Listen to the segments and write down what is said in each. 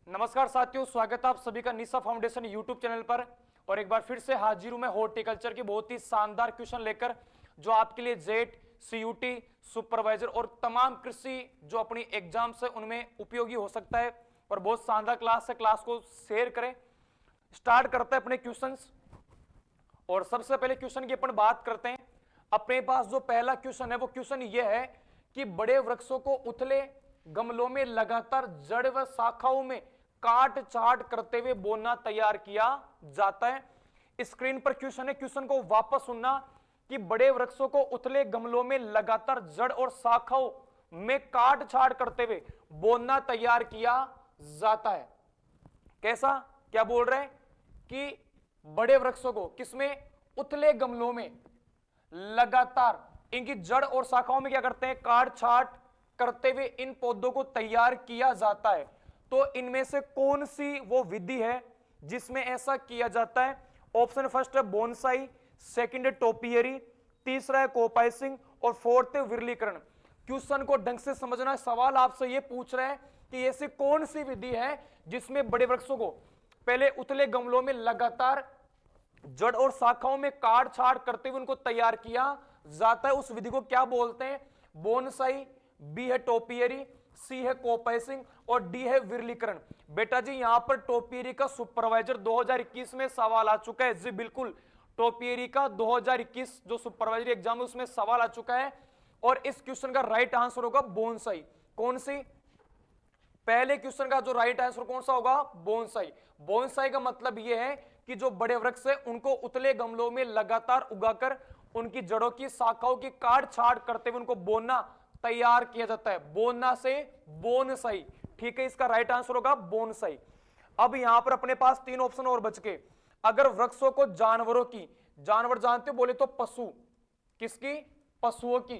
नमस्कार साथियों, स्वागत है आप सभी का निशा फाउंडेशन यूट्यूब चैनल पर। और एक बार फिर से हाजिर हूं मैं हॉर्टिकल्चर की बहुत ही शानदार क्वेश्चन लेकर, जो आपके लिए जेट, सीयूटी, सुपरवाइजर और तमाम कृषि जो अपनी एग्जाम से उनमें उपयोगी हो सकता है। और बहुत शानदार क्लास है, क्लास को शेयर करें। स्टार्ट करते हैं अपने क्वेश्चंस। और सबसे पहले क्वेश्चन की अपन बात करते हैं। अपने पास जो पहला क्वेश्चन है वो क्वेश्चन ये है कि बड़े वृक्षों को उथले गमलों में लगातार जड़ व शाखाओं में काट छाट करते हुए बोना तैयार किया जाता है। स्क्रीन पर क्वेश्चन है, क्वेश्चन को वापस सुनना कि बड़े वृक्षों को उथले गमलों में लगातार जड़ और शाखाओं में काट छाट करते हुए बोना तैयार किया जाता है। कैसा, क्या बोल रहे हैं कि बड़े वृक्षों को किसमें, उथले गमलों में लगातार इनकी जड़ और शाखाओं में क्या करते हैं, काट छाट करते हुए इन पौधों को तैयार किया जाता है। तो इनमें से कौन सी वो विधि है जिसमें ऐसा किया जाता है? ऑप्शन फर्स्ट है बोनसाई, सेकंड है टोपियरी, तीसरा है कोपाइसिंग और फोर्थ है विरलीकरण। क्वेश्चन को ढंग से समझना। सवाल आपसे ये पूछ रहे हैं कि ऐसी कौन सी विधि है जिसमें बड़े वृक्षों को पहले उतले गमलों में लगातार जड़ और शाखाओं में काट छाट करते हुए उनको तैयार किया जाता है। उस विधि को क्या बोलते हैं? बोनसाई, बी है टोपियरी, सी है कोपाइसिंग और डी है विरलीकरण। बेटा जी यहां पर टोपियरी का सुपरवाइजर 2021 में सवाल आ चुका है। जी बिल्कुल, टोपियरी का 2021 जो सुपरवाइजरी एग्जाम है उसमें सवाल आ चुका है। और इस क्वेश्चन का राइट आंसर होगा बोनसाई। कौन सी? पहले क्वेश्चन का जो राइट आंसर कौन सा होगा? बोनसाई। बोनसाई का मतलब यह है कि जो बड़े वृक्ष है उनको उतले गमलों में लगातार उगाकर उनकी जड़ों की शाखाओं की काट छाट करते हुए उनको बोना तैयार किया जाता है। बोना से बोनसाई। ठीक है, इसका राइट आंसर होगा बोनसाई। अब यहां पर अपने पास तीन ऑप्शन और बच के। अगर वृक्षों को जानवरों की, जानवर जानते हो बोले तो पशु, किसकी? पशुओं की।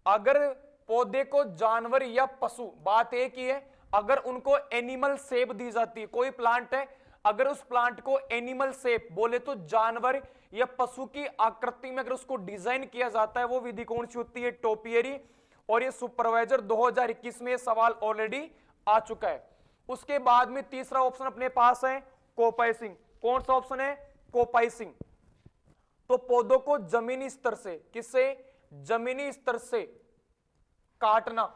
अगर पौधे को जानवर या पशु, बात एक ही है, अगर उनको एनिमल शेप दी जाती है, कोई प्लांट है, अगर उस प्लांट को एनिमल शेप बोले तो जानवर या पशु की आकृति में अगर उसको डिजाइन किया जाता है, वो विधि कौन सी होती है? टोपियरी। और ये सुपरवाइजर 2021 में सवाल ऑलरेडी आ चुका है। उसके बाद में तीसरा ऑप्शन अपने पास है कोपाइसिंग। कौन सा ऑप्शन है? कोपाइसिंग। तो पौधों को जमीनी स्तर से, किससे? जमीनी स्तर से काटना।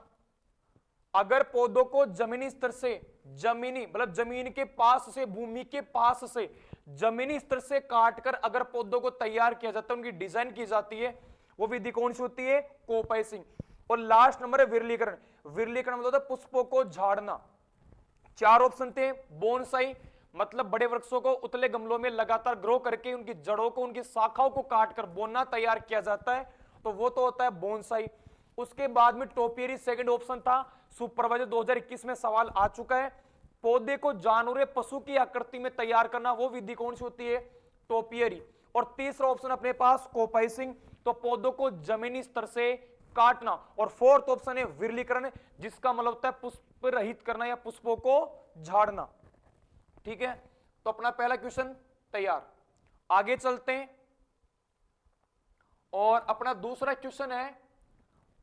अगर पौधों को जमीनी स्तर से, जमीनी मतलब जमीन के पास से, भूमि के पास से जमीनी स्तर से काटकर अगर पौधों को तैयार किया जाता है, उनकी डिजाइन की जाती है, वो विधि कौन सी होती है? कोपाइसिंग। और लास्ट नंबर है विरलीकरण। विरलीकरण मतलब होता है पुष्पों को झाड़ना। चार ऑप्शन थे। बोनसाई मतलब बड़े वृक्षों को उतले गमलों में लगातार ग्रो करके उनकी जड़ों को, उनकी शाखाओं को काटकर बोना तैयार किया जाता है, तो वो तो होता है बोनसाई। उसके बाद में टोपियरी सेकंड ऑप्शन था। सुपरवाइजर 2021 में सवाल आ चुका है। पौधे को जानवर पशु की आकृति में तैयार करना, वो विधि कौन सी होती है? टोपियरी। और तीसरा ऑप्शन अपने पास कोपाइसिंग, तो पौधों को जमीनी स्तर से काटना। और फोर्थ ऑप्शन है विरलीकरण, जिसका मतलब होता है पुष्प रहित करना या पुष्पों को झाड़ना। ठीक है, तो अपना पहला क्वेश्चन तैयार। आगे चलते हैं और अपना दूसरा क्वेश्चन है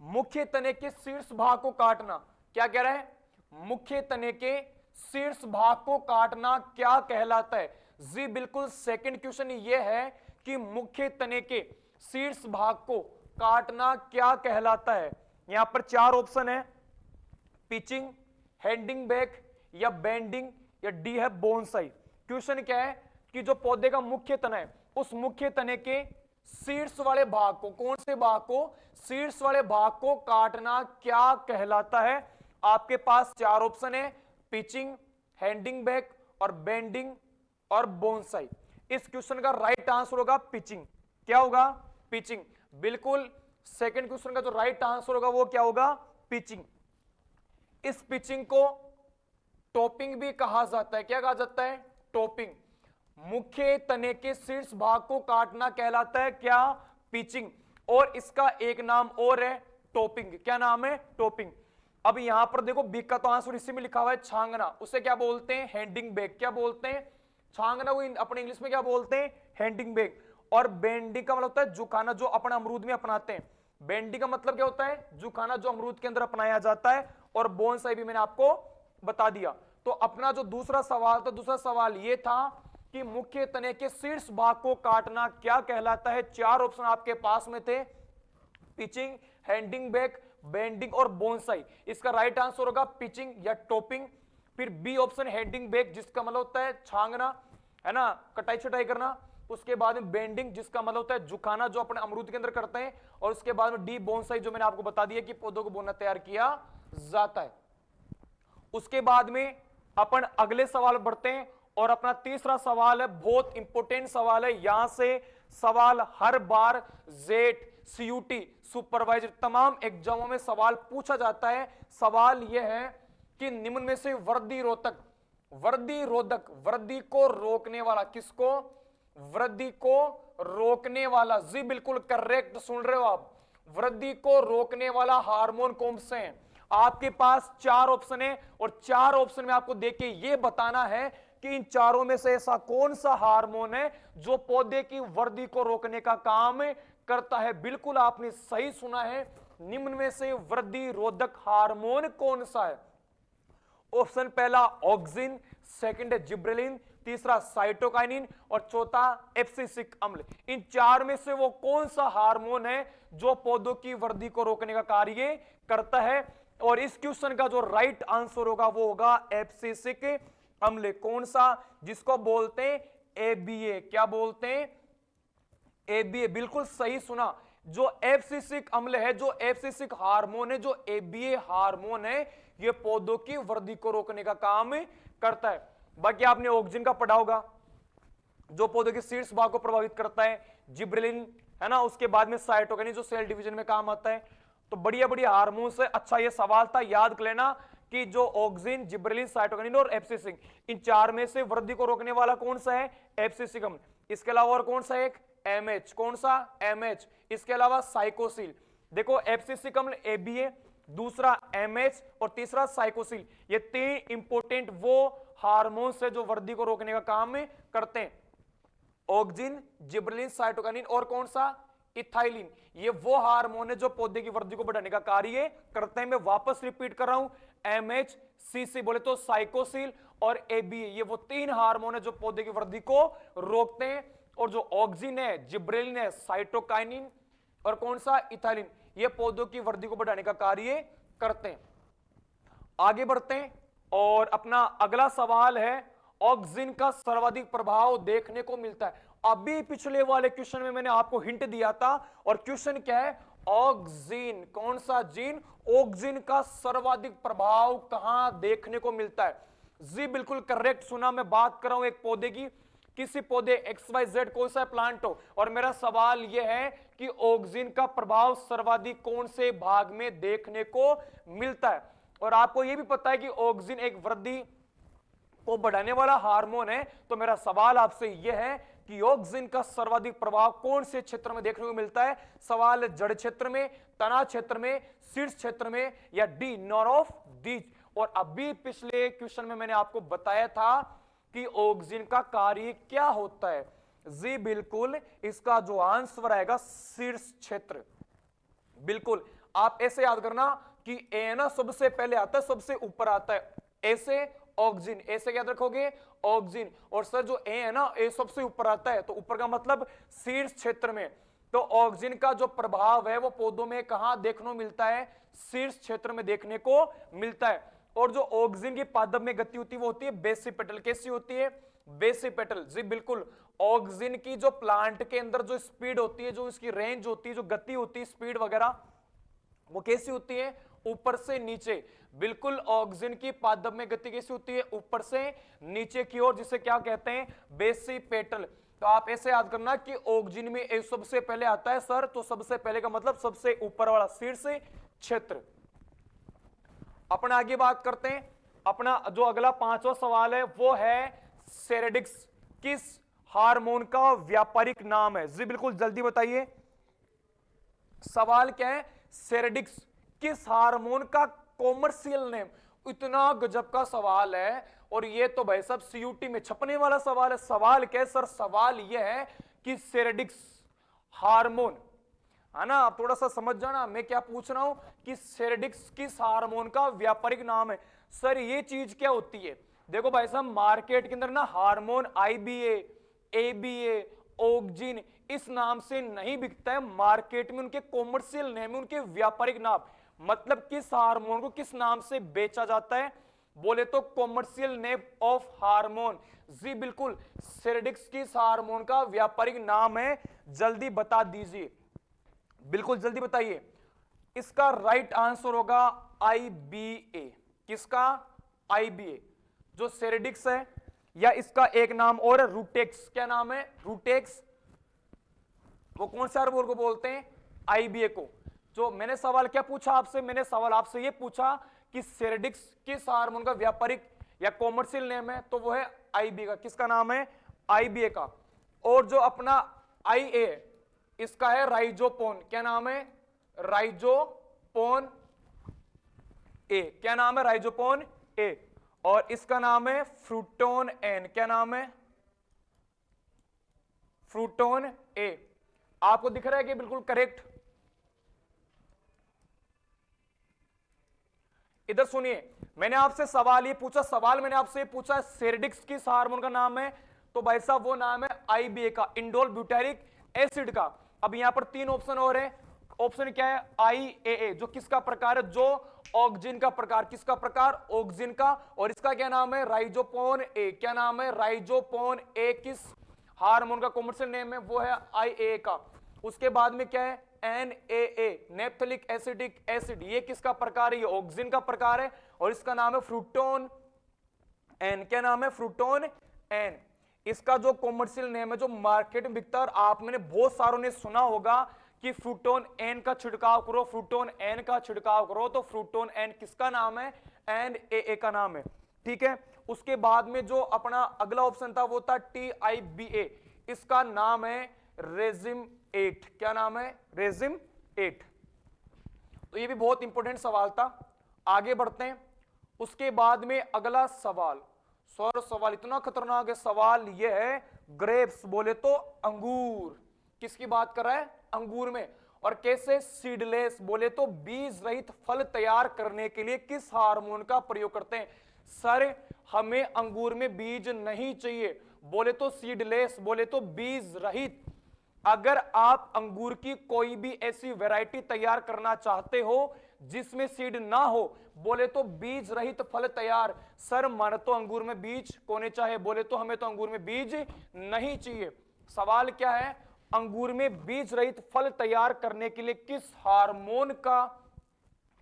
मुख्य तने के शीर्ष भाग को काटना। क्या कह रहा है? मुख्य तने के शीर्ष भाग को काटना क्या कहलाता है? जी बिल्कुल, सेकंड क्वेश्चन ये है कि मुख्य तने के शीर्ष भाग को काटना क्या कहलाता है। यहां पर चार ऑप्शन है, पिचिंग, हैंडिंग बैक या बेंडिंग या डी है बोनसाई। क्वेश्चन क्या है कि जो पौधे का मुख्य तना है, उस मुख्य तने के शीर्ष वाले भाग को, कौन से भाग को? शीर्ष वाले भाग को काटना क्या कहलाता है? आपके पास चार ऑप्शन है, पिचिंग, हैंडिंग बैक और बेंडिंग और बोनसाई। इस क्वेश्चन का राइट आंसर होगा पिचिंग। क्या होगा? पिचिंग। बिल्कुल, सेकंड क्वेश्चन का जो राइट आंसर होगा वो क्या होगा? पिचिंग। इस पिचिंग को टॉपिंग भी कहा जाता है। क्या कहा जाता है? टॉपिंग। मुख्य तने के शीर्ष भाग को काटना कहलाता है क्या? पिचिंग। और इसका एक नाम और है टॉपिंग। क्या नाम है? टॉपिंग। अब यहां पर देखो बी का तो आंसर इसी में लिखा हुआ है छांगना, उसे क्या बोलते हैं? Handing back. क्या बोलते हैं? छांगना को अपने इंग्लिश में क्या बोलते हैं? Handing back. और बेंडिंग का मतलब होता है झुकाना, जो अपना अमरूद में अपनाते हैं। बेंडिंग का मतलब क्या होता है? झुकाना, जो अमरूद के अंदर अपनाया जाता है, और बोनसाई भी मैंने आपको बता दिया। तो अपना जो दूसरा सवाल था, दूसरा सवाल यह था कि मुख्य तने के शीर्ष भाग को काटना क्या कहलाता है। चार ऑप्शन आपके पास में थे, पिचिंग, हैंडिंग बैक, बेंडिंग और बोनसाई। इसका राइट आंसर होगा पिचिंग या टॉपिंग। फिर बी ऑप्शन हैंडिंग बैक, जिसका मतलब होता है छांगना, है ना, कटाई छटाई करना। उसके बाद में बेंडिंग, जिसका मतलब होता है झुकाना, जो अपने अमरूद के अंदर करते हैं। और उसके बाद में डी बोनसाई, जो मैंने आपको बता दिया कि पौधों को बोना तैयार किया जाता है। उसके बाद में अपन अगले सवाल बढ़ते हैं और अपना तीसरा सवाल है, बहुत इंपॉर्टेंट सवाल है। यहां से सवाल हर बार जेट, सीयूटी, सुपरवाइजर तमाम एग्जामों में सवाल पूछा जाता है। सवाल यह है कि निम्न में से वृद्धि रोधक, वृद्धि रोधक, वृद्धि को रोकने वाला, किसको, वृद्धि को रोकने वाला, जी बिल्कुल करेक्ट सुन रहे हो आप, वृद्धि को रोकने वाला हार्मोन कौन से हैं। आपके पास चार ऑप्शन है और चार ऑप्शन में आपको देखे ये बताना है कि इन चारों में से ऐसा कौन सा हार्मोन है जो पौधे की वृद्धि को रोकने का काम करता है। बिल्कुल आपने सही सुना है, निम्न में से वृद्धि रोधक हार्मोन कौन सा है। ऑप्शन पहला ऑक्सिन, सेकंड है जिब्रेलिन, तीसरा साइटोकाइनिन और चौथा एब्सिसिक अम्ल। इन चार में से वो कौन सा हार्मोन है जो पौधों की वृद्धि को रोकने का कार्य करता है। और इस क्वेश्चन का जो राइट आंसर होगा वो होगा एब्सिसिक अम्ल। कौन सा, जिसको बोलते हैं एबीए, क्या बोलते हैं, एबीए। बिल्कुल सही सुना, जो एब्सिसिक अम्ल है, जो एब्सिसिक हार्मोन है, जो एबीए हार्मोन है, ये पौधों की वृद्धि को रोकने का काम करता है। बाकी आपने ऑक्सिन का पढ़ा होगा, जो पौधों के शीर्ष भाग को प्रभावित करता है, जिब्रेलिन, है ना, उसके बाद में साइटोकिनिन जो सेल डिवीजन में काम आता है। तो बढ़िया बढ़िया हार्मोन से अच्छा ये सवाल था, याद कर लेना कि जो ऑक्सिन, जिब्रेलिन, साइटोकिनिन और एब्सिसिक, इन चार में से वृद्धि को रोकने वाला कौन सा है, एब्सिसिक अम्ल। इसके अलावा और कौन सा, एक एमएच, कौन सा, एमएच। इसके अलावा साइकोसिल। देखो एब्सिसिक अम्ल एबीए, दूसरा एमएच और तीसरा साइकोसिल, ये तीन इंपोर्टेंट वो हार्मोन्स है जो वृद्धि को रोकने का काम करते हैं। ऑक्सिन, जिब्रेलिन, साइटोकिनिन और कौन सा, इथाइलिन। ये वो हार्मोन है जो पौधे की वृद्धि को बढ़ाने का कार्य करते हैं। मैं वापस रिपीट कर रहा हूं, एमएच, सीसी बोले तो साइकोसिल और एबीए, ये वो तीन हार्मोन है जो पौधे की वृद्धि को रोकते हैं। और जो ऑक्सिन है, जिब्रेलिन है, साइटोकाइनिन और कौन सा, इथाइलिन, ये पौधों की वृद्धि को बढ़ाने का कार्य करते हैं। आगे बढ़ते हैं और अपना अगला सवाल है, ऑक्सिन का सर्वाधिक प्रभाव देखने को मिलता है। अभी पिछले वाले क्वेश्चन में मैंने आपको हिंट दिया था और क्वेश्चन क्या है, ऑक्सिन, कौन सा जीन, ऑक्सिन का सर्वाधिक प्रभाव कहां देखने को मिलता है। जी बिल्कुल करेक्ट सुना, मैं बात कर रहा हूं एक पौधे की, किसी पौधे XYZ कोई सा प्लांट हो, और मेरा सवाल यह है कि ऑक्सिन का प्रभाव सर्वाधिक कौन से भाग में देखने को मिलता है। और आपको यह भी पता है कि ऑक्सिन एक वृद्धि को बढ़ाने वाला हार्मोन है। तो मेरा सवाल आपसे यह है कि ऑक्सिन का सर्वाधिक प्रभाव कौन से क्षेत्र में देखने को मिलता है। सवाल जड़ क्षेत्र में, तना क्षेत्र में, शीर्ष क्षेत्र में या डी, नॉन ऑफ दीज। और अभी पिछले क्वेश्चन में मैंने आपको बताया था कि ऑक्सिन का कार्य क्या होता है। जी बिल्कुल, इसका जो आंसर आएगा शीर्ष क्षेत्र। बिल्कुल आप ऐसे याद करना कि ए ना सबसे पहले आता है, सबसे ऊपर आता है, ऐसे ऑक्सिन, ऐसे याद रखोगे ऑक्सिन। और सर जो ए है ना, ए सबसे ऊपर आता है, तो ऊपर का मतलब शीर्ष क्षेत्र में। तो ऑक्सिन का जो प्रभाव है वो पौधों में कहां देखने को मिलता है, शीर्ष क्षेत्र में देखने को मिलता है। और जो ऑक्सिन की पादप में गति होती है वो होती है बेसिपेटल। कैसी होती है, बेसिपेटल। जी बिल्कुल, ऑक्सिन की जो प्लांट के अंदर जो स्पीड होती है, जो इसकी रेंज होती है, जो गति होती है, स्पीड वगैरह, वो कैसी होती है, ऊपर से नीचे। बिल्कुल ऑक्सिन की पादप में गति कैसी होती है, ऊपर से नीचे की ओर, जिसे क्या कहते हैं, बेसिपेटल। तो आप ऐसे याद करना कि ऑक्सिन में एक सबसे पहले आता है सर, तो सबसे पहले का मतलब सबसे ऊपर वाला शीर्ष क्षेत्र। अपना आगे बात करते हैं, अपना जो अगला पांचवा सवाल है वो है सेरेडिक्स किस हार्मोन का व्यापारिक नाम है। जी बिल्कुल जल्दी बताइए, सवाल क्या है, सेरेडिक्स किस हार्मोन का कॉमर्शियल नेम। इतना गजब का सवाल है और ये तो भाई साहब सीयूटी में छपने वाला सवाल है। सवाल क्या है सर, सवाल यह है कि सेरेडिक्स हार्मोन है ना। आप थोड़ा सा समझ जाना मैं क्या पूछ रहा हूं कि सेरेडिक्स किस हार्मोन का व्यापारिक नाम है। सर ये चीज क्या होती है? देखो भाई साहब, मार्केट के अंदर ना हार्मोन आईबीए, एबीए, ऑक्जिन इस नाम से नहीं बिकता है। मार्केट में उनके कॉमर्शियल नेम है, उनके व्यापारिक नाम, मतलब किस हार्मोन को किस नाम से बेचा जाता है, बोले तो कॉमर्शियल नेम ऑफ हार्मोन। जी बिल्कुल, सेरेडिक्स किस हार्मोन का व्यापारिक नाम है, जल्दी बता दीजिए, बिल्कुल जल्दी बताइए। इसका राइट आंसर होगा आईबीए। किसका? आईबीए। जो सेरेडिक्स है, या इसका एक नाम और है रूटेक्स। क्या नाम है? रूटेक्स। वो कौन से हार्मोन को बोलते हैं? आईबीए को। जो मैंने सवाल क्या पूछा आपसे? मैंने सवाल आपसे ये पूछा कि सेरेडिक्स किस हार्मोन का व्यापारिक या कॉमर्शियल नेम है, तो वो है आईबीए का। किसका नाम है? आईबीए का। और जो अपना आईए, इसका है राइजोपोन। क्या नाम है? राइजोपोन ए। क्या नाम है? राइजोपोन ए। और इसका नाम है फ्रूटोन एन। क्या नाम है? फ्रूटोन ए। आपको दिख रहा है कि बिल्कुल करेक्ट? इधर सुनिए, मैंने आपसे सवाल ये पूछा, सवाल मैंने आपसे ये पूछा सेरेडिक्स किस हार्मोन का नाम है, तो भाई साहब वो नाम है आईबीए का, इंडोल ब्यूटेरिक एसिड का। अब यहां पर तीन ऑप्शन और है। ऑप्शन क्या है? आईएए, जो किसका प्रकार है? जो ऑक्जिन का प्रकार। किसका प्रकार? ऑक्जिन का। और इसका क्या नाम है? राइजोपोन ए। क्या नाम है? राइजोपोन ए। किस हार्मोन का कॉमर्शियल नेम है? वो है आईए का। उसके बाद में क्या है? NAA, naphthalic acidic acid. ये किसका प्रकार है? ये ऑक्सिन का प्रकार है। और इसका नाम है फ्रूटोन एन। क्या नाम है? फ्रूटोन एन। इसका जो कॉमर्शियल नेम है, जो मार्केट में बिकता है, और आप मैंने बहुत सारों ने सुना होगा कि फ्रूटोन एन का छिड़काव करो, फ्रूटोन एन का छिड़काव करो, तो फ्रूटोन एन किसका नाम है? NAA का नाम है। ठीक है। उसके बाद में जो अपना अगला ऑप्शन था वो था TIBA। इसका नाम है रेजिम 8। क्या नाम है? रेजिम 8। तो ये भी बहुत इंपॉर्टेंट सवाल था। आगे बढ़ते हैं। उसके बाद में अगला सवाल, सौर सवाल इतना खतरनाक है। सवाल यह है ग्रेप्स, बोले तो अंगूर। किसकी बात कर रहा है? अंगूर में। और कैसे? सीडलेस, बोले तो बीज रहित फल तैयार करने के लिए किस हार्मोन का प्रयोग करते हैं? सर हमें अंगूर में बीज नहीं चाहिए, बोले तो सीडलेस, बोले तो बीज रहित। अगर आप अंगूर की कोई भी ऐसी वैरायटी तैयार करना चाहते हो जिसमें सीड ना हो, बोले तो बीज रहित फल तैयार। सर मन तो अंगूर में बीज कोने चाहे, बोले तो हमें तो अंगूर में बीज नहीं चाहिए। सवाल क्या है? अंगूर में बीज रहित फल तैयार करने के लिए किस हार्मोन का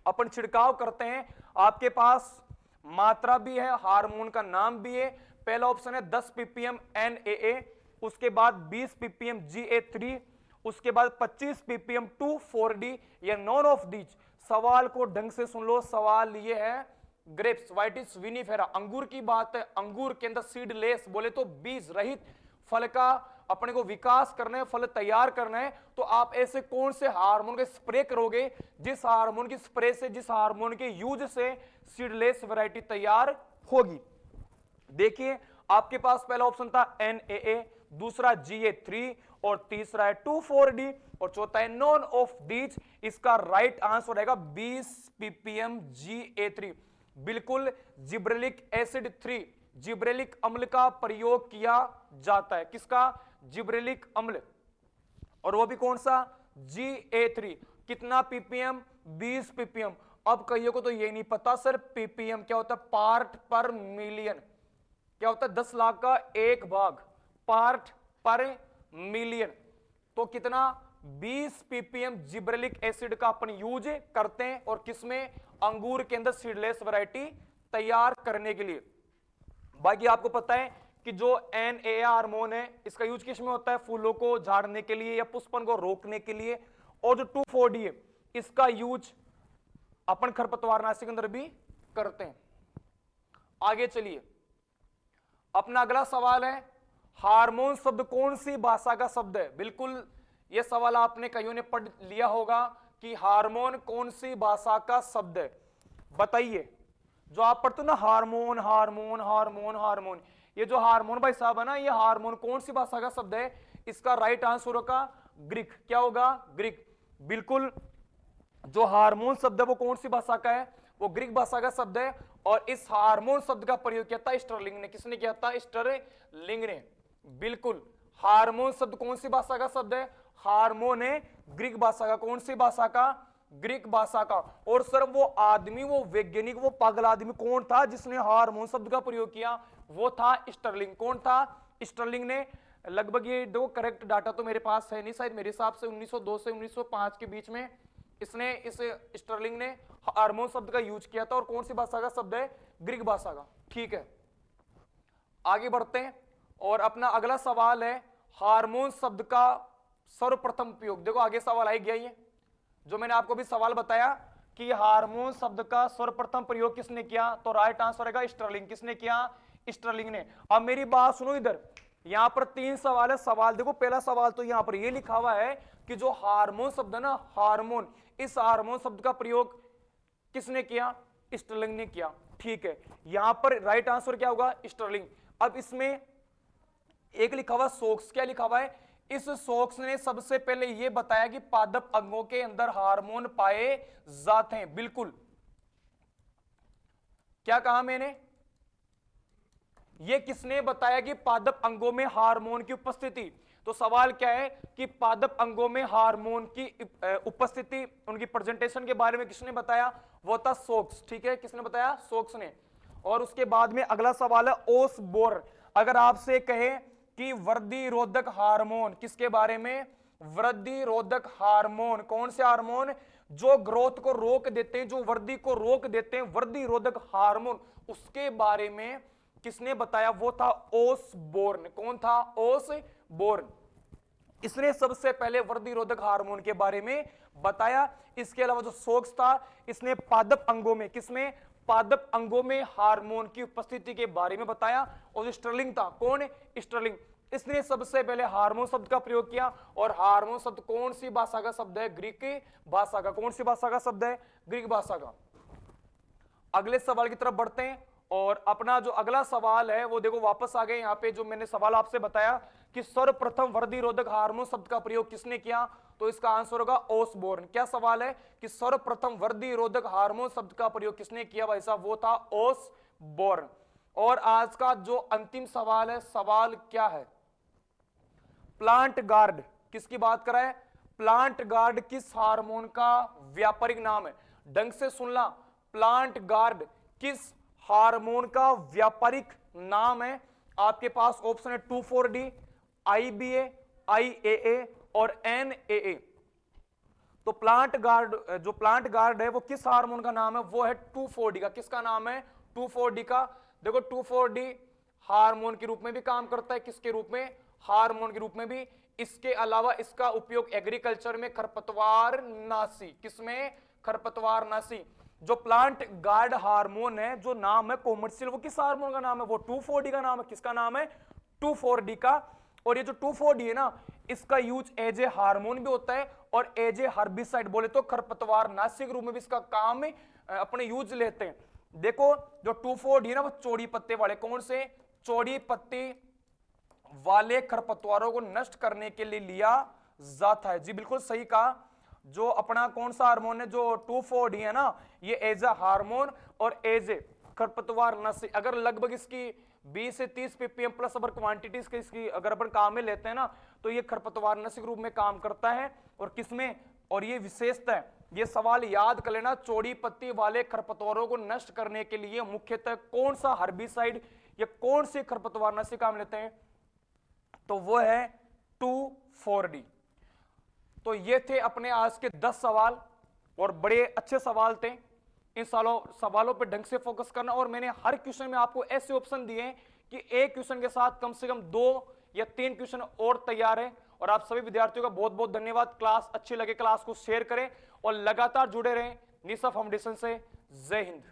अपन छिड़काव करते हैं? आपके पास मात्रा भी है, हार्मोन का नाम भी है। पहला ऑप्शन है 10 ppm NAA, उसके बाद 20 ppm GA3, उसके बाद 25 ppm 2,4-D, या नॉन ऑफ दीज। सवाल को ढंग से सुन लो। सवाल ये है ग्रेप्स वाइटिस विनिफेरा, अंगूर की बात है। अंगूर के अंदर सीडलेस, बोले तो बीज रहित फल का अपने को विकास करना है, फल तैयार करना है, तो आप ऐसे कौन से हार्मोन के स्प्रे करोगे जिस हार्मोन की स्प्रे से, जिस हार्मोन के यूज से सीडलेस वैरायटी तैयार होगी? देखिए आपके पास पहला ऑप्शन था NAA, दूसरा GA3, और तीसरा है 2,4-D, और चौथा है नॉन ऑफ दीज। इसका राइट आंसर रहेगा 20 ppm GA3। बिल्कुल जिब्रेलिक एसिड 3, जिब्रेलिक अम्ल का प्रयोग किया जाता है। किसका? जिब्रेलिक अम्ल। और वो भी कौन सा? GA3। कितना ppm? 20 ppm। अब कईयों को तो ये नहीं पता सर ppm क्या होता है? पार्ट पर मिलियन। क्या होता है? 10 लाख का एक भाग, पार्ट पर मिलियन। तो कितना? 20 ppm जिब्रेलिक एसिड का अपन यूज करते हैं, और किसमें? अंगूर के अंदर सीडलेस वैरायटी तैयार करने के लिए। बाकी आपको पता है कि जो NAA हार्मोन है, इसका यूज किस में होता है? फूलों को झाड़ने के लिए या पुष्पन को रोकने के लिए। और जो 2,4-D है, इसका यूज अपन खरपतवारनाशी के अंदर भी करते हैं। आगे चलिए, अपना अगला सवाल है हार्मोन शब्द कौन सी भाषा का शब्द है? बिल्कुल यह सवाल आपने कईयों ने पढ़ लिया होगा कि हार्मोन कौन सी भाषा का शब्द है। बताइए, जो आप पढ़ते हो ना हार्मोन हार्मोन हार्मोन हार्मोन, ये जो हार्मोन भाई साहब है ना, ये हार्मोन कौन सी भाषा का शब्द है? इसका राइट आंसर होगा ग्रीक। क्या होगा? ग्रीक। बिल्कुल जो हार्मोन शब्द है वो कौन सी भाषा का है, वो ग्रीक भाषा का शब्द है। और इस हार्मोन शब्द का प्रयोग किया था स्टर्लिंग ने। किसने किया था? स्टर्लिंग ने। बिल्कुल हार्मोन शब्द कौन सी भाषा का शब्द है? हार्मोन है ग्रीक भाषा का। कौन सी भाषा का? ग्रीक भाषा का। और सर वो आदमी, वो वैज्ञानिक, वो पागल आदमी कौन था जिसने हार्मोन शब्द का प्रयोग किया? वो था स्टर्लिंग। कौन था? स्टर्लिंग ने। लगभग ये दो करेक्ट डाटा तो मेरे पास है नहीं, शायद मेरे हिसाब से 1902 से 1905 के बीच में इसने, इस स्टर्लिंग ने हार्मोन शब्द का यूज किया था। और कौन सी भाषा का शब्द है? ग्रीक भाषा का। ठीक है, आगे बढ़ते हैं और अपना अगला सवाल है हार्मोन शब्द का सर्वप्रथम उपयोग। देखो आगे सवाल आई गया, ये जो मैंने आपको भी सवाल बताया कि हार्मोन शब्द का सर्वप्रथम प्रयोग किसने किया, तो राइट आंसर रहेगा स्टर्लिंग। किसने किया? स्टर्लिंग ने। अब मेरी बात सुनो, इधर यहां पर 3 सवाल है। सवाल देखो, पहला सवाल तो यहां पर ये लिखा हुआ है कि जो हार्मोन शब्द है ना, हार्मोन, इस हार्मोन शब्द का प्रयोग किसने किया? स्टर्लिंग ने किया। ठीक है, यहां पर राइट आंसर क्या होगा? स्टर्लिंग। अब इसमें एक लिखा हुआ सोक्स, क्या लिखा हुआ है? इस सोक्स ने सबसे पहले यह बताया कि पादप अंगों के अंदर हार्मोन पाए जाते हैं। बिल्कुल, क्या कहा मैंने? यह किसने बताया कि पादप अंगों में हार्मोन की उपस्थिति? तो सवाल क्या है कि पादप अंगों में हार्मोन की उपस्थिति, उनकी प्रेजेंटेशन के बारे में किसने बताया? वो था सोक्स। ठीक है, किसने बताया? सोक्स ने। और उसके बाद में अगला सवाल है ओसबोर्न। अगर आपसे कहे कि वृद्धि रोधक हार्मोन, किसके बारे में? वृद्धि रोधक हार्मोन। कौन से हार्मोन? जो ग्रोथ को रोक देते हैं, जो वृद्धि को रोक देते हैं, वृद्धि रोधक हार्मोन, उसके बारे में किसने बताया? वो था ओसबोर्न। कौन था? ओसबोर्न। इसने सबसे पहले वृद्धि रोधक हार्मोन के बारे में बताया। इसके अलावा जो सोक्स था, इसने पादप अंगों में, किसमें? पादप अंगों में हार्मोन की उपस्थिति के बारे में बताया। और जो स्टर्लिंग था, कौन? स्टर्लिंग, इसने सबसे पहले हार्मोन शब्द का प्रयोग किया। और हार्मोन शब्द कौन सी भाषा का शब्द है? ग्रीक भाषा का। कौन सी भाषा का शब्द है? ग्रीक भाषा का। अगले सवाल की तरफ बढ़ते हैं और अपना जो अगला सवाल है वो देखो, वापस आ गए यहां पे। जो मैंने सवाल आपसे बताया कि सर्वप्रथम वृद्धि रोधक हार्मोन शब्द का प्रयोग किसने किया, तो इसका आंसर होगा ओसबोर्न। क्या सवाल है कि सर्वप्रथम वृद्धि रोधक हार्मोन शब्द का प्रयोग किसने किया भाई साहब? वो था ओसबोर्न। और आज का जो अंतिम सवाल है, सवाल क्या है? प्लांट गार्ड, किसकी बात कर रहा है? प्लांट गार्ड किस हार्मोन का व्यापारिक नाम है? ढंग से सुनना, प्लांट गार्ड किस हार्मोन का व्यापारिक नाम है? आपके पास ऑप्शन है 2,4-D, IBA, IAA और NAA। तो प्लांट गार्ड, जो प्लांट गार्ड है वो किस हार्मोन का नाम है? वो है 2,4-D का। किसका नाम है? 2,4-D का। देखो 2,4-D हार्मोन के रूप में भी काम करता है। किसके रूप में? हार्मोन के रूप में भी। इसके अलावा इसका उपयोग एग्रीकल्चर में खरपतवार नाशी, किसमें? खरपतवार नाशी। जो प्लांट गार्ड हार्मोन है, जो नाम है कॉमर्शियल, वो किस हार्मोन का नाम है? वो 2,4-D का नाम है। किसका नाम है? 2,4-D का। और ये जो 2,4-D है ना, इसका यूज एज ए हार्मोन भी होता है और एज ए हर्बिसाइड, बोले तो खरपतवार नाशी के रूप में भी इसका काम अपने यूज लेते हैं। देखो जो 2,4-D है ना, वो चौड़ी पत्ते वाले, कौन से? चौड़ी पत्ती वाले खरपतवारों को नष्ट करने के लिए लिया जाता है। जी बिल्कुल सही कहा। जो अपना कौन सा हार्मोन है, जो 2,4-D है ना, ये एज ए हार्मोन और एज ए खरपतवार नाशी, अगर लगभग इसकी 20 से 30 ppm प्लस अगर क्वांटिटीज के इसकी अगर अपन काम में लेते हैं ना, तो ये खरपतवार नाशी के रूप में काम करता है। और किसमें? और ये विशेषता है, ये सवाल याद कर लेना, चौड़ी पत्ती वाले खरपतवारों को नष्ट करने के लिए मुख्यतः कौन सा हर्बिसाइड या कौन से खरपतवार नाशी काम लेते हैं? तो वो है 2,4-D। तो ये थे अपने आज के 10 सवाल और बड़े अच्छे सवाल थे। इन सवालों पे ढंग से फोकस करना। और मैंने हर क्वेश्चन में आपको ऐसे ऑप्शन दिए हैं कि एक क्वेश्चन के साथ कम से कम 2 या 3 क्वेश्चन और तैयार है। और आप सभी विद्यार्थियों का बहुत बहुत धन्यवाद। क्लास अच्छी लगे, क्लास को शेयर करें और लगातार जुड़े रहें निशा फाउंडेशन से। जय हिंद।